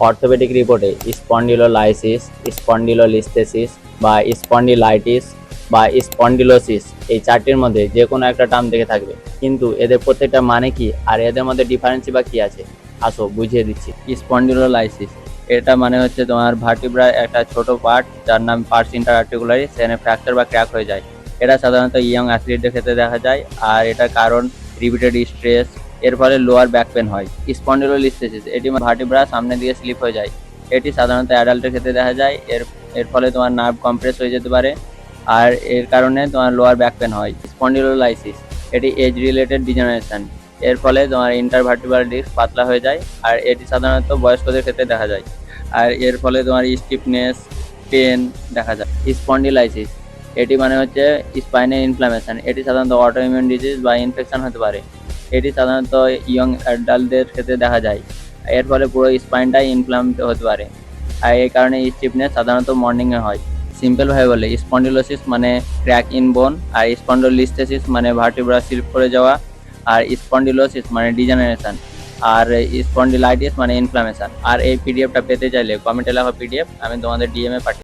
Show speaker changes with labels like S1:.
S1: Orthopaedic রিপোর্টে স্পন্ডিলোলাইসিস, spondylolisthesis বা spondylitis বা স্পন্ডিলোসিস এই চারটির মধ্যে যে কোনো একটা টার্ম দেখে থাকবে, কিন্তু এদের প্রত্যেকটা মানে কি আর এদের মধ্যে ডিফারেন্স বা কি আছে আসো বুঝিয়ে দিচ্ছি। স্পন্ডিলোলাইসিস এটা মানে হচ্ছে তোমার ভার্টিব্রার একটা ছোট পার্ট যার নাম পার্স ইন্টার আর্টিকুলারি, সেখানে ফ্র্যাকচার বা ক্র্যাক হয়ে যায়। এটা সাধারণত ইয়ং অ্যাথলিটদের ক্ষেত্রে দেখা যায়, আর এটার কারণ রিপিটেড স্ট্রেস, এর ফলে লোয়ার ব্যাক পেন হয়। স্পন্ডিলোলিস্থেসিস এটি ভার্টিব্রা সামনের দিকে স্লিপ হয়ে যায়, এটি সাধারণত অ্যাডাল্টের ক্ষেত্রে দেখা যায়। এর ফলে তোমার নার্ভ কম্প্রেস হয়ে যেতে পারে, আর এর কারণে তোমার লোয়ার ব্যাক পেন হয়। স্পন্ডিলোলাইসিস এটি এজ রিলেটেড ডিজেনারেশন, এর ফলে তোমার ইন্টারভার্টিব্রাল ডিস্ক পাতলা হয়ে যায়, আর এটি সাধারণত বয়স্কদের ক্ষেত্রে দেখা যায়, আর এর ফলে তোমার স্টিফনেস, পেন দেখা যায়। স্পন্ডিলাইসিস এটি মানে হচ্ছে স্পাইনের ইনফ্লামেশন, এটি সাধারণত অটোইমিউন ডিজিজ বা ইনফেকশন হতে পারে, এটি সাধারণত ইয়ং অ্যাডাল্টদের ক্ষেত্রে দেখা যায়। এর ফলে পুরো স্পাইনটাই ইনফ্লাম হতে পারে, আর এই কারণে স্টিফনেস সাধারণত মর্নিংয়ে হয়। সিম্পলভাবে বলে স্পন্ডিলোসিস মানে ক্র্যাক ইন বোন, আর স্পন্ডিলোলিস্থেসিস মানে ভার্টিব্রা স্লিপ করে যাওয়া, আর স্পন্ডিলোসিস মানে ডিজেনারেশন, আর স্পন্ডিলাইটিস মানে ইনফ্লামেশন। আর এই পিডিএফটা পেতে চাইলে কমেন্টে লেখা পিডিএফ আমি তোমাদের ডিএমএ পাঠিয়ে